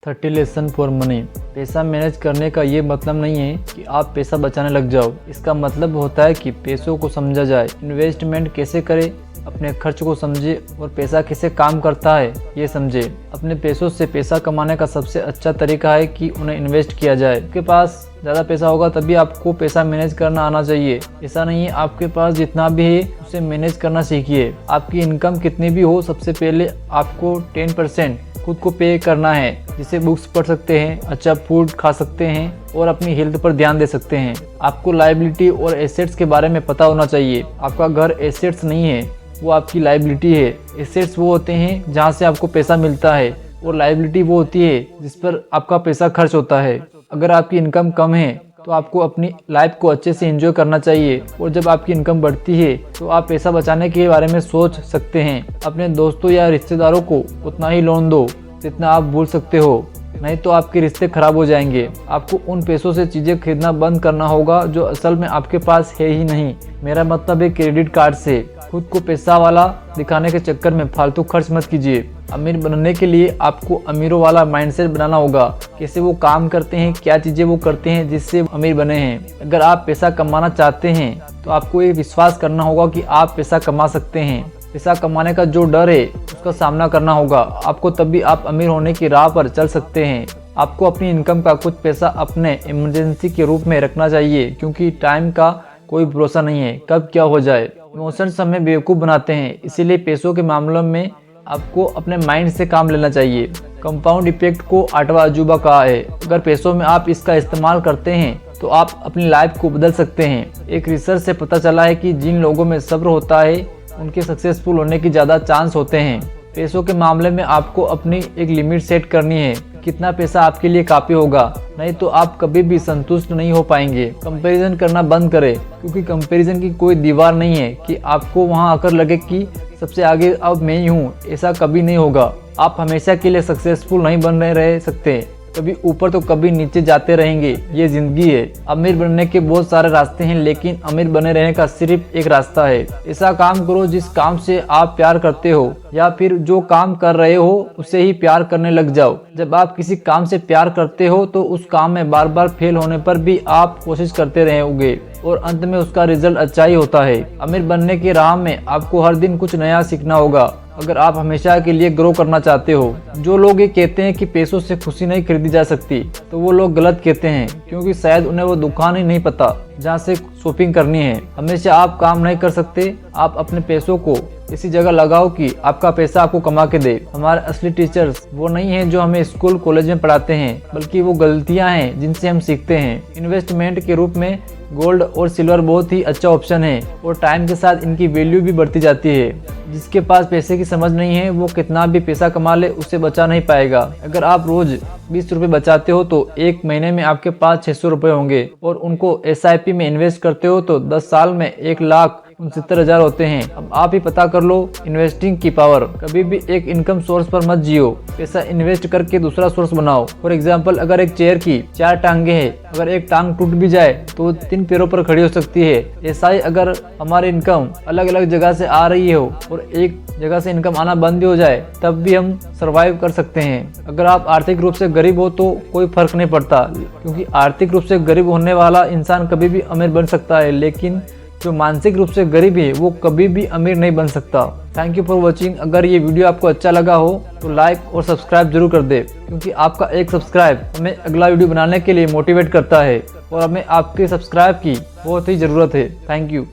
30 lesson for money. पैसा manage करने का ये मतलब नहीं है कि आप पैसा बचाने लग जाओ। इसका मतलब होता है कि पैसों को समझा जाए, इन्वेस्टमेंट कैसे करें, अपने खर्च को समझे और पैसा कैसे काम करता है ये समझे। अपने पैसों से पैसा कमाने का सबसे अच्छा तरीका है कि उन्हें इन्वेस्ट किया जाए। आपके पास ज़्यादा पैसा होगा तभी आपको पैसा मैनेज करना आना चाहिए। ऐसा नहीं है आपके पास जितना भी है उसे मैनेज करना सीखिए। आपकी इनकम कितनी भी हो, सबसे पहले आपको 10% खुद को पे करना है, जिसे बुक्स पढ़ सकते हैं, अच्छा फूड खा सकते हैं और अपनी हेल्थ पर ध्यान दे सकते हैं। आपको लायबिलिटी और एसेट्स के बारे में पता होना चाहिए। आपका घर एसेट्स नहीं है, वो आपकी लायबिलिटी है। एसेट्स वो होते हैं जहाँ से आपको पैसा मिलता है और लायबिलिटी वो होती है जिस पर आपका पैसा खर्च होता है। अगर आपकी इनकम कम है तो आपको अपनी लाइफ को अच्छे से एंजॉय करना चाहिए, और जब आपकी इनकम बढ़ती है तो आप पैसा बचाने के बारे में सोच सकते हैं। अपने दोस्तों या रिश्तेदारों को उतना ही लोन दो जितना आप भूल सकते हो, नहीं तो आपके रिश्ते खराब हो जाएंगे। आपको उन पैसों से चीज़ें खरीदना बंद करना होगा जो असल में आपके पास है ही नहीं। मेरा मतलब है क्रेडिट कार्ड से। खुद को पैसा वाला दिखाने के चक्कर में फालतू खर्च मत कीजिए। अमीर बनने के लिए आपको अमीरों वाला माइंडसेट बनाना होगा। कैसे वो काम करते हैं, क्या चीज़ें वो करते हैं जिससे अमीर बने हैं। अगर आप पैसा कमाना चाहते हैं तो आपको ये विश्वास करना होगा कि आप पैसा कमा सकते हैं। पैसा कमाने का जो डर है उसका सामना करना होगा आपको, तभी आप अमीर होने की राह पर चल सकते हैं। आपको अपनी इनकम का कुछ पैसा अपने इमरजेंसी के रूप में रखना चाहिए, क्योंकि टाइम का कोई भरोसा नहीं है कब क्या हो जाए। इमोशंस हमें बेवकूफ़ बनाते हैं, इसीलिए पैसों के मामलों में आपको अपने माइंड से काम लेना चाहिए। कंपाउंड इफेक्ट को 8वां अजूबा कहा है। अगर पैसों में आप इसका इस्तेमाल करते हैं तो आप अपनी लाइफ को बदल सकते हैं। एक रिसर्च से पता चला है कि जिन लोगों में सब्र होता है उनके सक्सेसफुल होने की ज़्यादा चांस होते हैं। पैसों के मामले में आपको अपनी एक लिमिट सेट करनी है, कितना पैसा आपके लिए काफ़ी होगा, नहीं तो आप कभी भी संतुष्ट नहीं हो पाएंगे। कंपैरिजन करना बंद करें, क्योंकि कंपैरिजन की कोई दीवार नहीं है कि आपको वहां आकर लगे कि सबसे आगे अब मैं ही हूँ। ऐसा कभी नहीं होगा। आप हमेशा के लिए सक्सेसफुल नहीं बन रह सकते, कभी ऊपर तो कभी नीचे जाते रहेंगे। ये जिंदगी है। अमीर बनने के बहुत सारे रास्ते हैं, लेकिन अमीर बने रहने का सिर्फ एक रास्ता है। ऐसा काम करो जिस काम से आप प्यार करते हो, या फिर जो काम कर रहे हो उसे ही प्यार करने लग जाओ। जब आप किसी काम से प्यार करते हो तो उस काम में बार बार फेल होने पर भी आप कोशिश करते रहोगे और अंत में उसका रिजल्ट अच्छा ही होता है। अमीर बनने की राह में आपको हर दिन कुछ नया सीखना होगा अगर आप हमेशा के लिए ग्रो करना चाहते हो। जो लोग ये कहते हैं कि पैसों से खुशी नहीं खरीदी जा सकती, तो वो लोग गलत कहते हैं, क्योंकि शायद उन्हें वो दुकान ही नहीं पता जहाँ से शॉपिंग करनी है। हमेशा आप काम नहीं कर सकते। आप अपने पैसों को इसी जगह लगाओ कि आपका पैसा आपको कमा के दे। हमारे असली टीचर्स वो नहीं हैं जो हमें स्कूल कॉलेज में पढ़ाते हैं, बल्कि वो गलतियां हैं जिनसे हम सीखते हैं। इन्वेस्टमेंट के रूप में गोल्ड और सिल्वर बहुत ही अच्छा ऑप्शन है, और टाइम के साथ इनकी वैल्यू भी बढ़ती जाती है। जिसके पास पैसे की समझ नहीं है वो कितना भी पैसा कमा ले उसे बचा नहीं पाएगा। अगर आप रोज 20 रुपये बचाते हो तो एक महीने में आपके पास 600 रुपये होंगे, और उनको SIP में इन्वेस्ट करते हो तो 10 साल में 1,69,000 होते हैं। अब आप ही पता कर लो इन्वेस्टिंग की पावर। कभी भी एक इनकम सोर्स पर मत जियो, पैसा इन्वेस्ट करके दूसरा सोर्स बनाओ। फॉर एग्जाम्पल, अगर एक चेयर की 4 टांगे हैं, अगर एक टांग टूट भी जाए तो 3 पैरों पर खड़ी हो सकती है। ऐसा ही अगर हमारी इनकम अलग अलग जगह से आ रही हो और एक जगह से इनकम आना बंद भी हो जाए, तब भी हम सरवाइव कर सकते हैं। अगर आप आर्थिक रूप से गरीब हो तो कोई फर्क नहीं पड़ता, क्योंकि आर्थिक रूप से गरीब होने वाला इंसान कभी भी अमीर बन सकता है, लेकिन जो मानसिक रूप से गरीब है वो कभी भी अमीर नहीं बन सकता। Thank you for watching. अगर ये वीडियो आपको अच्छा लगा हो तो लाइक और सब्सक्राइब जरूर कर दे, क्योंकि आपका एक सब्सक्राइब हमें अगला वीडियो बनाने के लिए मोटिवेट करता है, और हमें आपके सब्सक्राइब की बहुत ही ज़रूरत है। Thank you.